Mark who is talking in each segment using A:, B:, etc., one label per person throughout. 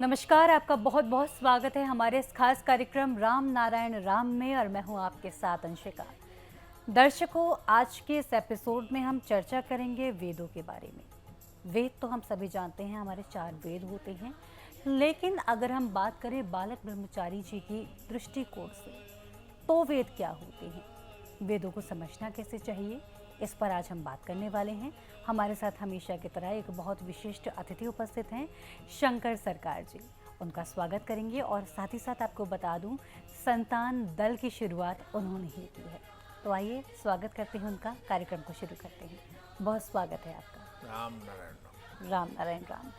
A: नमस्कार, आपका बहुत बहुत स्वागत है हमारे इस खास कार्यक्रम राम नारायण राम में, और मैं हूं आपके साथ अंशिका। दर्शकों, आज के इस एपिसोड में हम चर्चा करेंगे वेदों के बारे में। वेद तो हम सभी जानते हैं, हमारे 4 वेद होते हैं, लेकिन अगर हम बात करें बालक ब्रह्मचारी जी की दृष्टिकोण से, तो वेद क्या होते हैं, वेदों को समझना कैसे चाहिए, इस पर आज हम बात करने वाले हैं। हमारे साथ हमेशा की तरह एक बहुत विशिष्ट अतिथि उपस्थित हैं, शंकर सरकार जी। उनका स्वागत करेंगे और साथ ही साथ आपको बता दूं, संतान दल की शुरुआत उन्होंने ही की है। तो आइए स्वागत करते हैं उनका, कार्यक्रम को शुरू करते हैं। बहुत स्वागत है आपका।
B: राम नारायण
A: राम नारायण राम।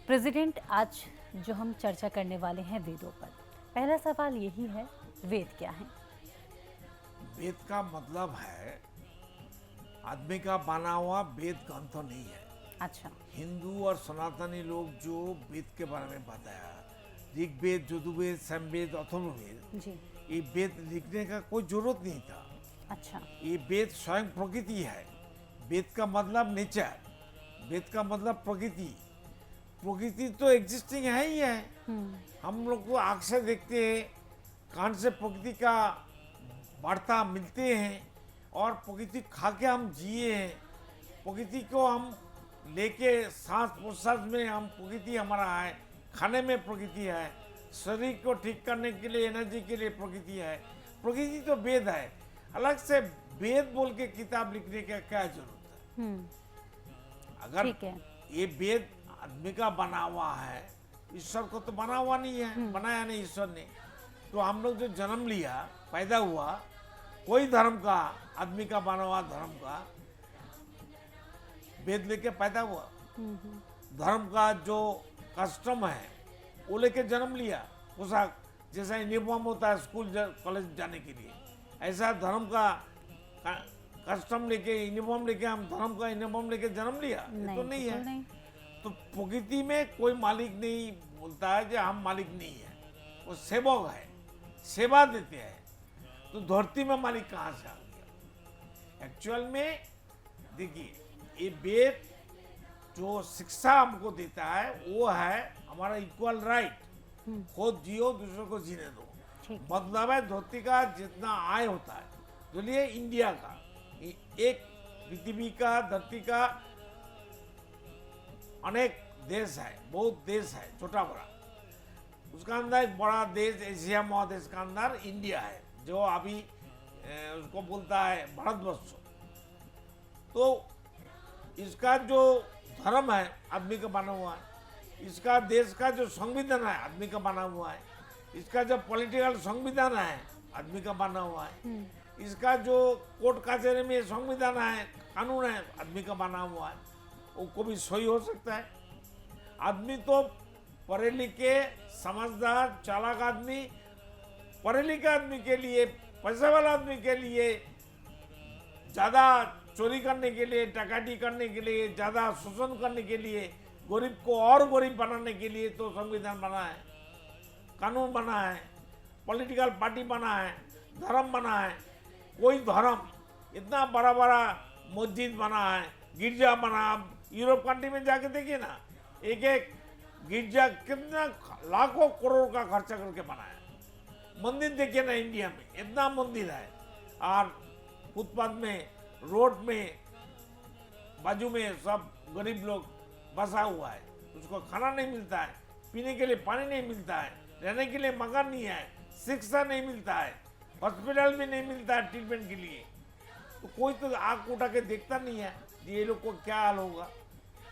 A: प्रेसिडेंट, आज जो हम चर्चा करने वाले हैं वेदों पर, पहला सवाल यही है, वेद क्या है?
B: वेद का मतलब है आदमी का बना हुआ वेद ग्रंथ नहीं है।
A: अच्छा।
B: हिंदू और सनातनी लोग जो वेद के बारे में बताया, ऋग्वेद, यजुर्वेद, सामवेद, अथर्ववेद,
A: जी।
B: ये वेद लिखने का कोई जरूरत नहीं था।
A: अच्छा।
B: ये वेद स्वयं प्रकृति है। वेद का मतलब नेचर, वेद का मतलब प्रकृति। प्रकृति तो एग्जिस्टिंग है ही है। हम लोग को आँख से देखते हैं, कान से प्रकृति का वार्ता मिलते हैं, और प्रकृति खा के हम जिए हैं। प्रकृति को हम लेके सांस प्रश्वास में हम, प्रकृति हमारा है, खाने में प्रकृति है, शरीर को ठीक करने के लिए, एनर्जी के लिए प्रकृति है। प्रकृति तो वेद है। अलग से वेद बोल के किताब लिखने का क्या जरूरत है? अगर
A: ठीक है।
B: ये वेद आदमी का बना हुआ है, ईश्वर को तो बना हुआ नहीं है, बनाया नहीं ईश्वर ने। तो हम लोग जो जन्म लिया, पैदा हुआ, कोई धर्म का, आदमी का बना हुआ धर्म का वेद लेके पैदा हुआ। धर्म का जो कस्टम है वो लेके जन्म लिया। पोशाक जैसा यूनिफॉर्म होता है स्कूल कॉलेज जाने के लिए, ऐसा धर्म का कस्टम लेके, यूनिफॉर्म लेके, हम धर्म का यूनिफॉर्म लेके जन्म लिया, ये तो नहीं है।
A: नहीं।
B: तो प्रकृति में कोई मालिक नहीं बोलता है कि हम मालिक नहीं है, वो सेवक है, सेवा देते हैं। तो धरती में मालिक कहाँ से आ गया? एक्चुअल में देखिए, ये वेद जो शिक्षा हमको देता है वो है हमारा इक्वल राइट, खुद जियो दूसरों को जीने दो। मतलब है धरती का जितना आय होता है, बोलिए इंडिया का, एक पृथ्वी का, धरती का अनेक देश है, बहुत देश है, छोटा बड़ा। उसका अंदर एक बड़ा देश एशिया महादेश का अंदर इंडिया है, जो अभी उसको बोलता है भारतवर्ष। तो इसका जो धर्म है आदमी का बना हुआ है, इसका देश का जो संविधान है आदमी का बना हुआ है, इसका जो पॉलिटिकल संविधान है आदमी का बना हुआ है, इसका जो कोर्ट कचहरी में संविधान है, कानून है, आदमी का बना हुआ है। वो को भी सही हो सकता है। आदमी तो पढ़े लिखे, समझदार, चालाक आदमी, पढ़े लिखे आदमी के लिए, पैसे वाला आदमी के लिए, ज़्यादा चोरी करने के लिए, डकैती करने के लिए, ज़्यादा शोषण करने के लिए, गरीब को और गरीब बनाने के लिए तो संविधान बना है, कानून बना है, पॉलिटिकल पार्टी बना है, धर्म बना है। कोई धर्म इतना बड़ा बड़ा मस्जिद बना है, गिरजा बना। यूरोप कंट्री में जाके देखिए ना, एक एक गिरजा कितना लाखों करोड़ का खर्चा करके बनाया। मंदिर देखिए ना, इंडिया में इतना मंदिर है, और फुटपाथ में, रोड में, बाजू में सब गरीब लोग बसा हुआ है। उसको खाना नहीं मिलता है, पीने के लिए पानी नहीं मिलता है, रहने के लिए मकान नहीं है, शिक्षा नहीं मिलता है, हॉस्पिटल भी नहीं मिलता है ट्रीटमेंट के लिए। तो कोई तो आँख उठा के देखता नहीं है ये लोग को क्या हाल होगा।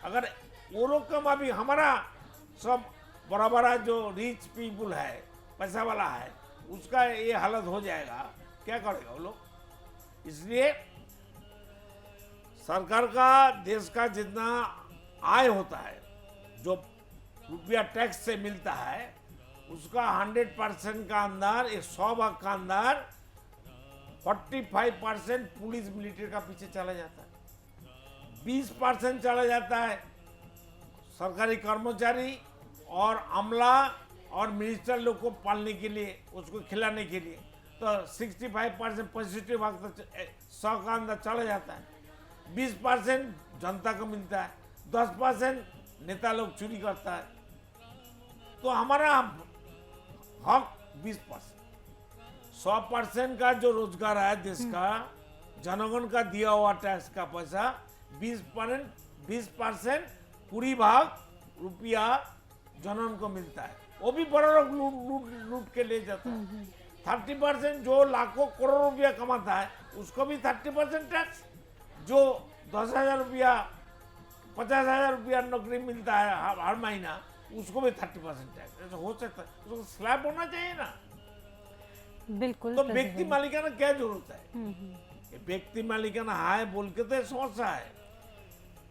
B: अगर वो लोग कम, अभी हमारा सब बड़ा बड़ा जो रिच पीपुल है, पैसा वाला है, उसका ये हालत हो जाएगा, क्या करेगा वो लोग? इसलिए सरकार का, देश का जितना आय होता है, जो रुपया टैक्स से मिलता है, उसका 100% का अंदर, 100 भाग का अंदर 45% पुलिस मिलिट्री का पीछे चला जाता है, 20% चला जाता है सरकारी कर्मचारी और अमला और मिनिस्टर लोग को पालने के लिए, उसको खिलाने के लिए, तो 65% पॉजिटिव भाग तो 100 का अंदर चला जाता है, 20% जनता को मिलता है, 10% नेता लोग चोरी करता है। तो हमारा हक 20%, 100% का जो रोजगार है देश का, जनगण का दिया हुआ टैक्स का पैसा 20% पूरी भाग रुपया जनगण को मिलता है, वो भी बड़ा लोग लूट के ले जाता है। 30% जो लाखों करोड़ रुपया कमाता है उसको भी 30% टैक्स, जो 10,000 रुपया 50,000 रुपया नौकरी मिलता है हर महीना उसको भी 30% टैक्स। ऐसा हो सकता है, उसको स्लैब होना चाहिए ना।
A: बिल्कुल
B: तो व्यक्ति मालिकाना क्या जरूरत है, ये व्यक्ति मालिकाना है बोल के तो समस्या है।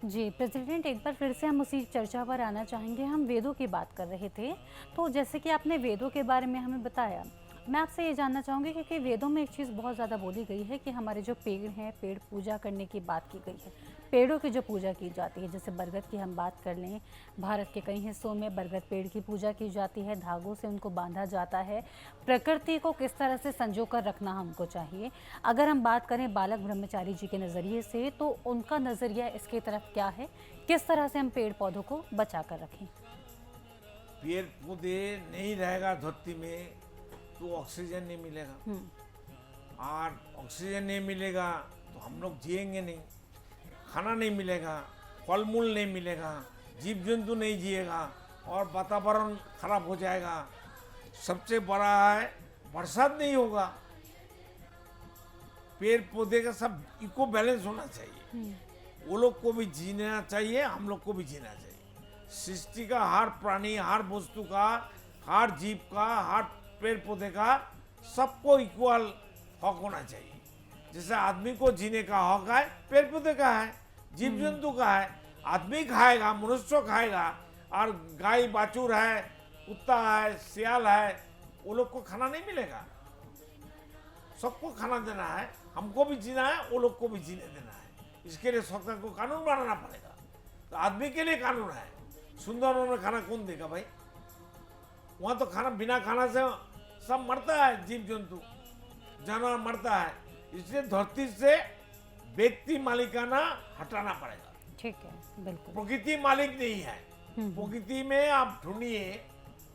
A: जी प्रेसिडेंट, एक बार फिर से हम उसी चर्चा पर आना चाहेंगे। हम वेदों की बात कर रहे थे, तो जैसे कि आपने वेदों के बारे में हमें बताया, मैं आपसे ये जानना चाहूँगी क्योंकि वेदों में एक चीज़ बहुत ज़्यादा बोली गई है कि हमारे जो पेड़ हैं, पेड़ पूजा करने की बात की गई है, पेड़ों की जो पूजा की जाती है, जैसे बरगद की हम बात कर लें, भारत के कई हिस्सों में बरगद पेड़ की पूजा की जाती है, धागों से उनको बांधा जाता है। प्रकृति को किस तरह से संजो कर रखना हमको चाहिए। अगर हम बात करें बालक ब्रह्मचारी जी के नज़रिए से, तो उनका नज़रिया इसकी तरफ क्या है, किस तरह से हम पेड़ पौधों को बचा कर रखें।
B: पेड़ पौधे नहीं रहेगा धरती में तो ऑक्सीजन नहीं मिलेगा, और ऑक्सीजन नहीं मिलेगा तो हम लोग जिएंगे नहीं, खाना नहीं मिलेगा, फल मूल नहीं मिलेगा, जीव जंतु नहीं जिएगा और वातावरण खराब हो जाएगा। सबसे बड़ा है बरसात नहीं होगा। पेड़ पौधे का सब इको बैलेंस होना चाहिए, वो लोग को भी जीना चाहिए, हम लोग को भी जीना चाहिए। सृष्टि का हर प्राणी, हर वस्तु का, हर जीव का, हर पेड़ पौधे का सबको इक्वल हक होना चाहिए। जैसे आदमी को जीने का हक है, पेड़ पौधे का है, जीव जंतु का है। आदमी खाएगा, मनुष्य खाएगा, और गाय बाछुर है, कुत्ता है, सियाल है, वो लोग को खाना नहीं मिलेगा। सबको खाना देना है, हमको भी जीना है, वो लोग को भी जीने देना है। इसके लिए सरकार को कानून बनाना पड़ेगा। तो आदमी के लिए कानून है, सुंदर में खाना कौन देगा भाई? वहाँ तो खाना, बिना खाना से सब मरता है, जीव जंतु जानवर मरता है। इसलिए धरती से व्यक्ति मालिकाना हटाना पड़ेगा।
A: ठीक है, बिल्कुल।
B: प्रकृति मालिक नहीं है। प्रकृति में आप ढूंढिए,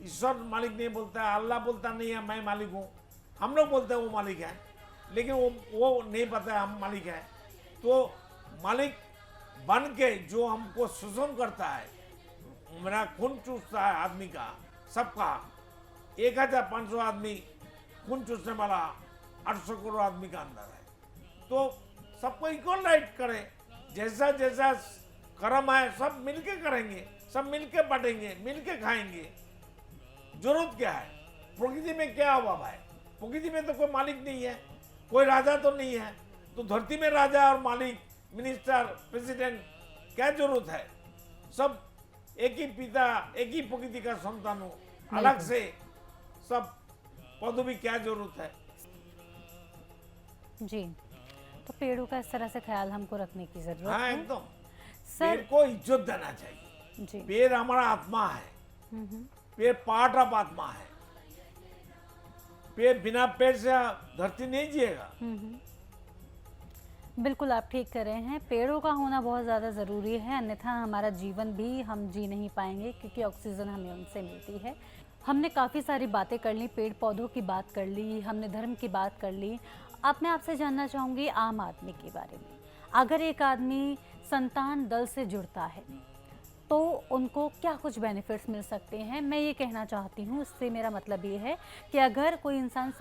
B: ईश्वर मालिक नहीं बोलता है, अल्लाह बोलता नहीं है मैं मालिक हूँ। हम लोग बोलते हैं वो मालिक है, लेकिन वो नहीं पता है हम मालिक है। तो मालिक बन के जो हमको शोषण करता है, मेरा खून चूसता है आदमी का, सबका 1500 आदमी खून चूसने वाला 800 करोड़ आदमी का अंदर है। तो सबको इक्वल राइट करे, जैसा जैसा कर्म है सब मिलके करेंगे, सब मिलके बांटेंगे, मिलके खाएंगे। जरूरत क्या है? प्रकृति में क्या हुआ भाई? प्रकृति में तो कोई मालिक नहीं है, कोई राजा तो नहीं है, तो धरती में राजा और मालिक, मिनिस्टर, प्रेसिडेंट क्या जरूरत है? सब एक ही पिता, एक ही प्रकृति का संतान हो, अलग से सब पौधों भी क्या जरूरत है?
A: जी, तो पेड़ों का इस तरह से ख्याल हमको रखने की जरूरत
B: हाँ
A: है।
B: एकदम।
A: सर,
B: पेड़ को इज्जत देना चाहिए।
A: जी,
B: पेड़ हमारा आत्मा है, पेड़ पार्ट ऑफ आत्मा है। पेड़, बिना पेड़ से धरती नहीं जिएगा।
A: बिल्कुल आप ठीक कर रहे हैं। पेड़ों का होना बहुत ज़्यादा ज़रूरी है, अन्यथा हमारा जीवन भी हम जी नहीं पाएंगे, क्योंकि ऑक्सीजन हमें उनसे मिलती है। हमने काफ़ी सारी बातें कर ली, पेड़ पौधों की बात कर ली, हमने धर्म की बात कर ली। अब मैं आपसे जानना चाहूँगी आम आदमी के बारे में। अगर एक आदमी संतान दल से जुड़ता है तो उनको क्या कुछ बेनिफिट्स मिल सकते हैं? मैं ये कहना चाहती हूँ, इससे मेरा मतलब ये है कि अगर कोई इंसान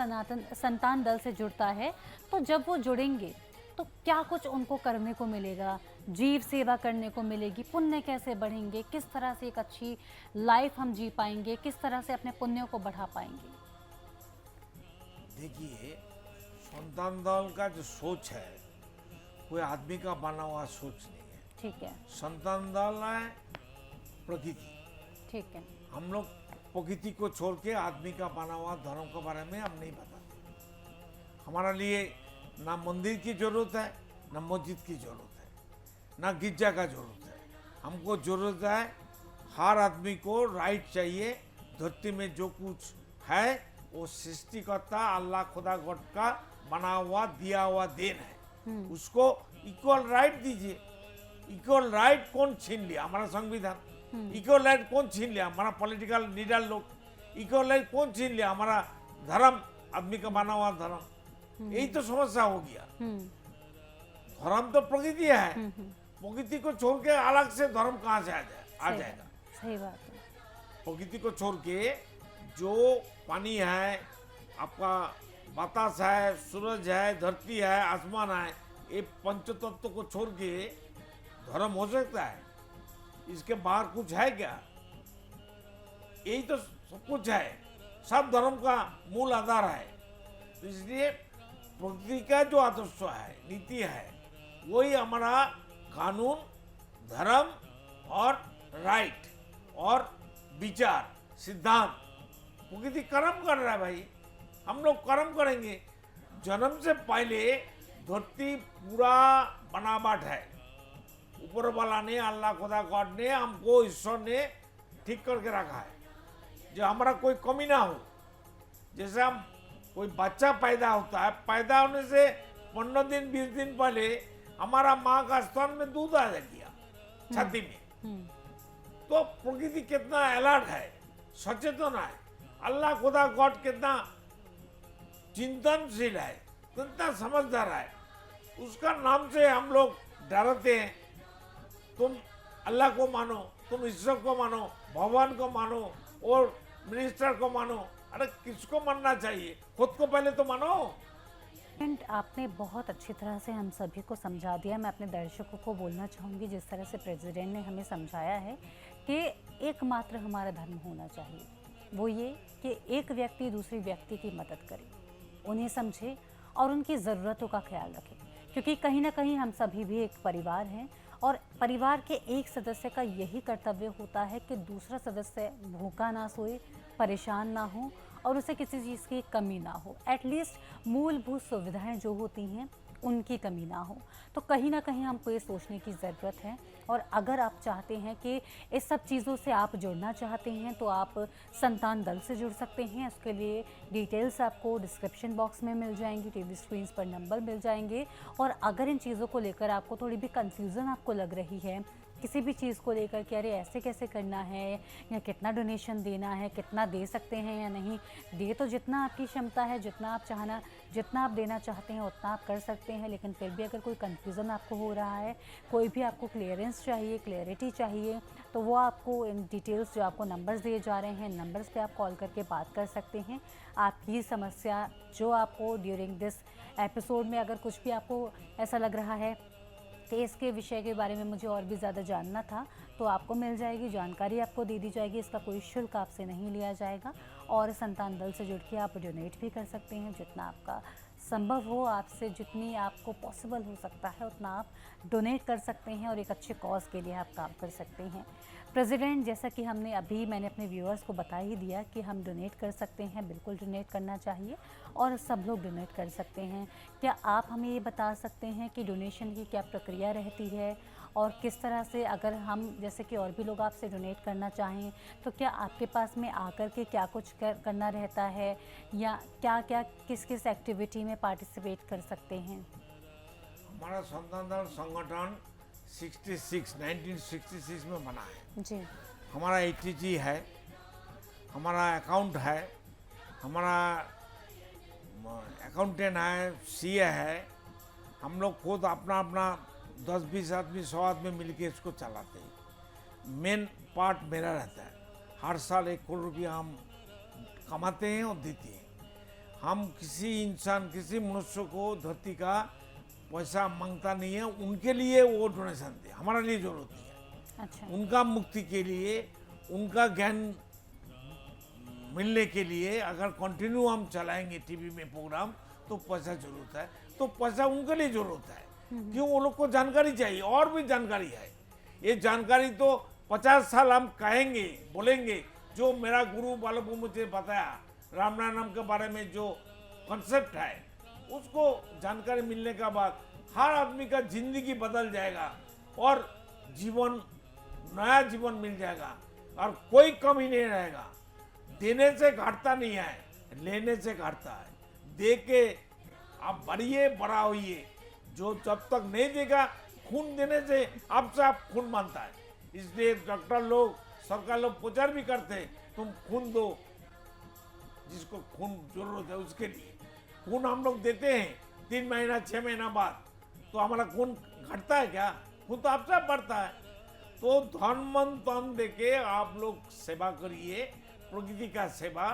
A: संतान दल से जुड़ता है तो जब वो जुड़ेंगे तो क्या कुछ उनको करने को मिलेगा, जीव सेवा करने को मिलेगी, पुण्य कैसे बढ़ेंगे, किस तरह से एक अच्छी लाइफ हम जी पाएंगे, किस तरह से अपने पुण्यों को बढ़ा पाएंगे?
B: देखिए, संतान दल का जो सोच है कोई आदमी का बना हुआ सोच नहीं है।
A: ठीक है,
B: संतान दल है प्रकृति।
A: ठीक है।
B: हम लोग प्रकृति को छोड़ के आदमी का बना हुआ धर्म के बारे में हम नहीं बताते। हमारा लिए ना मंदिर की जरूरत है, ना मस्जिद की जरूरत है, ना गिरजा का जरूरत है। हमको जरूरत है हर आदमी को राइट चाहिए, धरती में जो कुछ है वो सृष्टिकर्ता अल्लाह खुदा गॉड का बना हुआ दिया हुआ देन है। उसको इक्वल राइट दीजिए। इक्वल राइट कौन छीन लिया? हमारा संविधान। इक्वल राइट कौन छीन लिया? हमारा पॉलिटिकल लीडर लोग। इक्वल राइट कौन छीन लिया? हमारा धर्म, आदमी का बना हुआ धर्म। यही तो समस्या हो गया। धर्म तो प्रकृति है, प्रकृति को छोड़ के अलग से धर्म कहाँ से आ जाएगा?
A: सही बात है।
B: प्रकृति को छोड़ के जो पानी है, आपका बतास है, सूरज है, धरती है, आसमान है, ये पंचतत्व को छोड़ के धर्म हो सकता है? इसके बाहर कुछ है क्या? यही तो सब कुछ है, सब धर्म का मूल आधार है। तो इसलिए प्रकृति का जो आदर्श है, नीति है, वही हमारा कानून, धर्म और राइट और विचार, सिद्धांत। प्रकृति कर्म कर रहा है भाई, हम लोग कर्म करेंगे। जन्म से पहले धरती पूरा बनावट है, ऊपर वाला ने, अल्लाह खुदा गॉड ने, हमको, ईश्वर ने ठीक करके रखा है, जो हमारा कोई कमी ना हो। जैसे हम कोई बच्चा पैदा होता है, पैदा होने से 15 दिन 20 दिन पहले हमारा माँ का स्तन में दूध आ गया छाती में। तो प्रकृति कितना अलर्ट है, सचेतन है, अल्लाह खुदा गॉड कितना चिंतनशील है, कितना समझदार है। उसका नाम से हम लोग डरते हैं। तुम अल्लाह को मानो, तुम ईश्वर को मानो, भगवान को मानो और मिनिस्टर को मानो। अरे किसको मानना चाहिए? खुद को पहले तो मानो।
A: एंड आपने बहुत अच्छी तरह से हम सभी को समझा दिया। मैं अपने दर्शकों को बोलना चाहूँगी, जिस तरह से प्रेसिडेंट ने हमें समझाया है कि एकमात्र हमारा धर्म होना चाहिए, वो ये कि एक व्यक्ति दूसरे व्यक्ति की मदद करे, उन्हें समझे और उनकी ज़रूरतों का ख्याल रखे। क्योंकि कहीं ना कहीं हम सभी भी एक परिवार हैं और परिवार के एक सदस्य का यही कर्तव्य होता है कि दूसरा सदस्य भूखा ना सोए, परेशान ना हो और उसे किसी चीज़ की कमी ना हो। एटलीस्ट मूलभूत सुविधाएं जो होती हैं उनकी कमी ना हो। तो कहीं ना कहीं हमको ये सोचने की ज़रूरत है। और अगर आप चाहते हैं कि इस सब चीज़ों से आप जुड़ना चाहते हैं तो आप संतान दल से जुड़ सकते हैं। उसके लिए डिटेल्स आपको डिस्क्रिप्शन बॉक्स में मिल जाएंगी, टीवी स्क्रीन्स पर नंबर मिल जाएंगे। और अगर इन चीज़ों को लेकर आपको थोड़ी भी कन्फ्यूज़न आपको लग रही है, किसी भी चीज़ को लेकर कि अरे ऐसे कैसे करना है या कितना डोनेशन देना है, कितना दे सकते हैं या नहीं, दे तो जितना आपकी क्षमता है, जितना आप देना चाहते हैं उतना आप कर सकते हैं। लेकिन फिर भी अगर कोई कन्फ्यूज़न आपको हो रहा है, कोई भी आपको क्लियरेंस चाहिए, क्लैरिटी चाहिए, तो वो आपको इन डिटेल्स जो आपको नंबर्स दिए जा रहे हैं, नंबर्स पे आप कॉल करके बात कर सकते हैं। आपकी समस्या जो आपको ड्यूरिंग दिस एपिसोड में अगर कुछ भी आपको ऐसा लग रहा है कि इसके विषय के बारे में मुझे और भी ज़्यादा जानना था, तो आपको मिल जाएगी, जानकारी आपको दे दी जाएगी। इसका कोई शुल्क आपसे नहीं लिया जाएगा। और संतान दल से जुड़ के आप डोनेट भी कर सकते हैं, जितना आपका संभव हो, आपसे जितनी आपको पॉसिबल हो सकता है उतना आप डोनेट कर सकते हैं और एक अच्छे कॉज के लिए आप काम कर सकते हैं। प्रेसिडेंट, जैसा कि मैंने अपने व्यूअर्स को बता ही दिया कि हम डोनेट कर सकते हैं, बिल्कुल डोनेट करना चाहिए और सब लोग डोनेट कर सकते हैं। क्या आप हमें ये बता सकते हैं कि डोनेशन की क्या प्रक्रिया रहती है और किस तरह से, अगर हम जैसे कि और भी लोग आपसे डोनेट करना चाहें, तो क्या आपके पास में आकर के क्या कुछ करना रहता है या क्या क्या किस किस एक्टिविटी में पार्टिसिपेट कर सकते हैं?
B: हमारा संतान दल संगठन 1966 में बना है
A: जी।
B: हमारा ATG है, हमारा अकाउंट है, हमारा अकाउंटेंट है, CA है। हम लोग खुद अपना 10-20 आदमी 100 आदमी मिलके इसको चलाते हैं। मेन पार्ट मेरा रहता है। हर साल 1 करोड़ रुपया हम कमाते हैं और देते हैं। हम किसी इंसान, किसी मनुष्य को धरती का पैसा मांगता नहीं है, उनके लिए वो डोनेशन दे, हमारा लिए जरूरत नहीं है।
A: अच्छा।
B: उनका मुक्ति के लिए, उनका ज्ञान मिलने के लिए अगर कंटिन्यू हम चलाएंगे टीवी में प्रोग्राम, तो पैसा जरूरत है। तो पैसा उनके लिए जरूरत है, क्यों? वो लोग को जानकारी चाहिए, और भी जानकारी है। ये जानकारी तो 50 साल हम कहेंगे, बोलेंगे। जो मेरा गुरु बालू मुझे बताया, रामनारायण के बारे में जो कॉन्सेप्ट है, उसको जानकारी मिलने के बाद हर आदमी का जिंदगी बदल जाएगा और जीवन, नया जीवन मिल जाएगा और कोई कमी नहीं रहेगा। देने से घटता नहीं है, लेने से घटता है। दे के आप बढ़िए, बड़ा होइए। जो जब तक नहीं देगा, खून देने से आपसे आप खून मांगता है। इसलिए डॉक्टर लोग, सरकार लोग प्रचार भी करते हैं, तुम खून दो, जिसको खून जरूरत है उसके लिए। खून हम लोग देते हैं 3 महीना 6 महीना बाद, तो हमारा खून घटता है क्या? खून तो आपसे बढ़ता है। तो धन मन तन देके आप लोग सेवा करिए, प्रकृति का सेवा।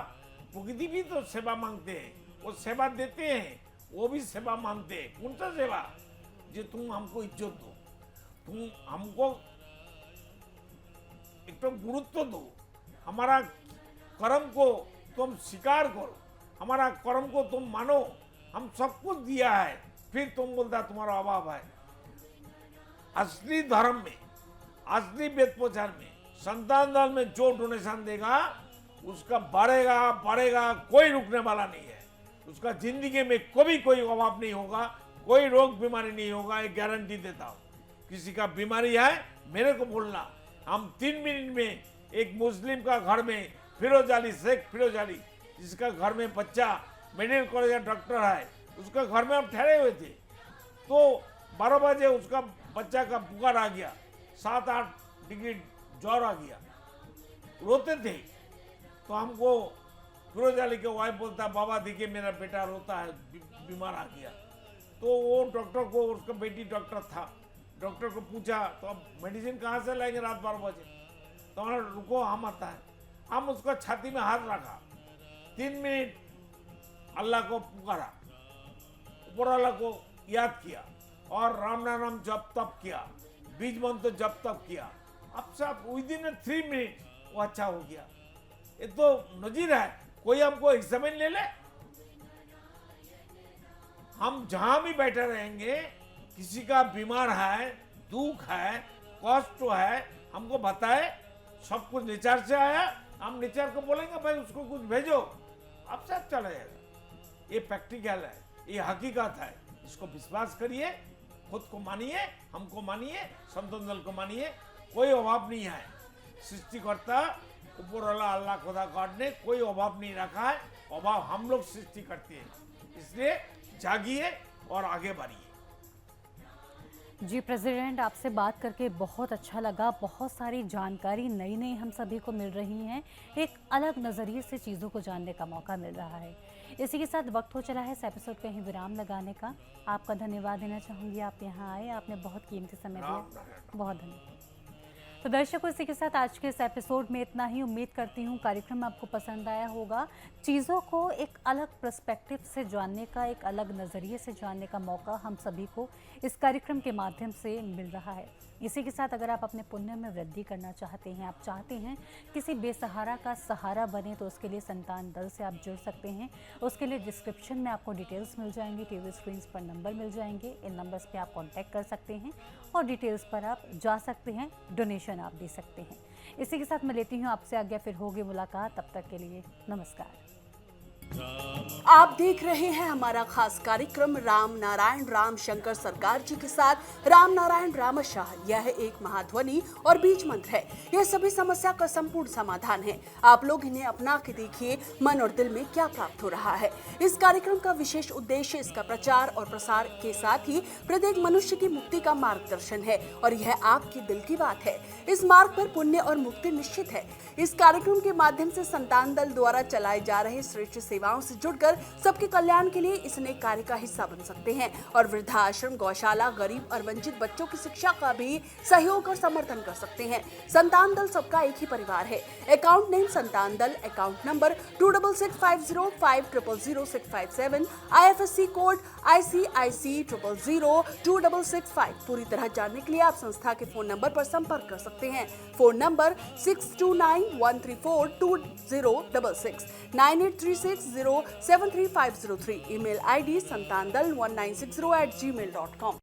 B: प्रकृति भी तो सेवा मांगते हैं, वो सेवा देते हैं, वो भी सेवा मांगते हैं। कौन सा सेवा? जो तुम हमको इज्जत दो, तुम हमको एक तो गुरुत्व दो, हमारा कर्म को तुम स्वीकार करो, हमारा कर्म को तुम मानो। हम सब कुछ दिया है, फिर तुम बोलता तुम्हारा अभाव है। असली धर्म में, असली वेद प्रचार में, संतान दल में जो डोनेशन देगा उसका बढ़ेगा बढ़ेगा, कोई रुकने वाला नहीं है। उसका जिंदगी में कभी कोई अभाव नहीं होगा, कोई रोग बीमारी नहीं होगा, एक गारंटी देता हूँ। किसी का बीमारी है मेरे को बोलना, हम 3 मिनट में एक मुस्लिम का घर में फिरोज अली, शेख फिरोज अली, जिसका घर में बच्चा मेडिकल कॉलेज का डॉक्टर है, उसका घर में हम ठहरे हुए थे। तो 12 बजे उसका बच्चा का बुखार आ गया, 7-8 डिग्री ज्वर आ गया, रोते थे। तो हमको फिरोज अली के वाइफ बोलता, बाबा देखिए मेरा बेटा रोता है, बीमार आ गया। तो वो डॉक्टर को, उसका बेटी डॉक्टर था, डॉक्टर को पूछा तो अब मेडिसिन कहाँ से लाएंगे रात 12 बजे? तो हमारा रुको, हम आता है। हम उसका छाती में हाथ रखा, 3 मिनट अल्लाह को पुकारा, ऊपर अल्लाह को याद किया और राम नाम जप तप किया, बीज मंत्र जप तप किया। अब सब विदिन 3 मिनट वो अच्छा हो गया। ये तो नजीर है, कोई हमको एग्जामिन ले ले। हम जहां भी बैठे रहेंगे, किसी का बीमार है, दुख है, कष्ट है, हमको बताए, सब कुछ नेचर से आया, हम नेचर को बोलेंगे भाई उसको कुछ भेजो, अब सब चला जाएगा। ये प्रैक्टिकल है, ये हकीकत है, इसको विश्वास करिए, खुद को मानिए, हमको मानिए, संतन दल को मानिए। कोई अभाव नहीं है। सृष्टिकर्ता ऊपर वाला अल्लाह खुदा गॉड ने कोई अभाव नहीं रखा है, अभाव हम लोग सृष्टि करते हैं। इसलिए जागिए और आगे बढ़िए।
A: जी प्रेसिडेंट, आपसे बात करके बहुत अच्छा लगा। बहुत सारी जानकारी नई नई हम सभी को मिल रही हैं, एक अलग नज़रिए से चीज़ों को जानने का मौका मिल रहा है। इसी के साथ वक्त हो चला है इस एपिसोड पे ही विराम लगाने का। आपका धन्यवाद देना चाहूँगी, आप यहाँ आए, आपने बहुत कीमती समय दिया, बहुत धन्यवाद। तो दर्शकों, इसी के साथ आज के इस एपिसोड में इतना ही। उम्मीद करती हूँ कार्यक्रम आपको पसंद आया होगा। चीज़ों को एक अलग पर्सपेक्टिव से जानने का, एक अलग नज़रिए से जानने का मौका हम सभी को इस कार्यक्रम के माध्यम से मिल रहा है। इसी के साथ अगर आप अपने पुण्य में वृद्धि करना चाहते हैं, आप चाहते हैं किसी बेसहारा का सहारा बने, तो उसके लिए संतान दल से आप जुड़ सकते हैं। उसके लिए डिस्क्रिप्शन में आपको डिटेल्स मिल जाएंगी, टीवी स्क्रीन पर नंबर मिल जाएंगे, इन नंबर्स पे आप कांटेक्ट कर सकते हैं और डिटेल्स पर आप जा सकते हैं, डोनेशन आप दे सकते हैं। इसी के साथ मैं लेती हूँ आपसे आज्ञा, फिर होगी मुलाकात, तब तक के लिए नमस्कार।
C: आप देख रहे हैं हमारा खास कार्यक्रम राम नारायण राम शंकर सरकार जी के साथ राम नारायण रामशाह। यह एक महाध्वनि और बीज मंत्र है। यह सभी समस्या का संपूर्ण समाधान है। आप लोग इन्हें अपना के देखिए, मन और दिल में क्या प्राप्त हो रहा है। इस कार्यक्रम का विशेष उद्देश्य इसका प्रचार और प्रसार के साथ ही प्रत्येक मनुष्य की मुक्ति का मार्गदर्शन है और यह आपकी दिल की बात है। इस मार्ग पर पुण्य और मुक्ति निश्चित है। इस कार्यक्रम के माध्यम से संतान दल द्वारा चलाए जा रहे श्रेष्ठ सेवाओं से जुड़कर सबके कल्याण के लिए इस नए कार्य का हिस्सा बन सकते हैं और वृद्धाश्रम, गौशाला, गरीब और वंचित बच्चों की शिक्षा का भी सहयोग और समर्थन कर सकते हैं। संतान दल सबका एक ही परिवार है। अकाउंट नेम संतान दल, account number 266505000657, IFSC code ICIC 00026665। पूरी तरह जानने के लिए आप संस्था के फोन नंबर पर संपर्क कर सकते हैं। Phone number 6291342066, 9836073503, email ID santandal1960@gmail.com।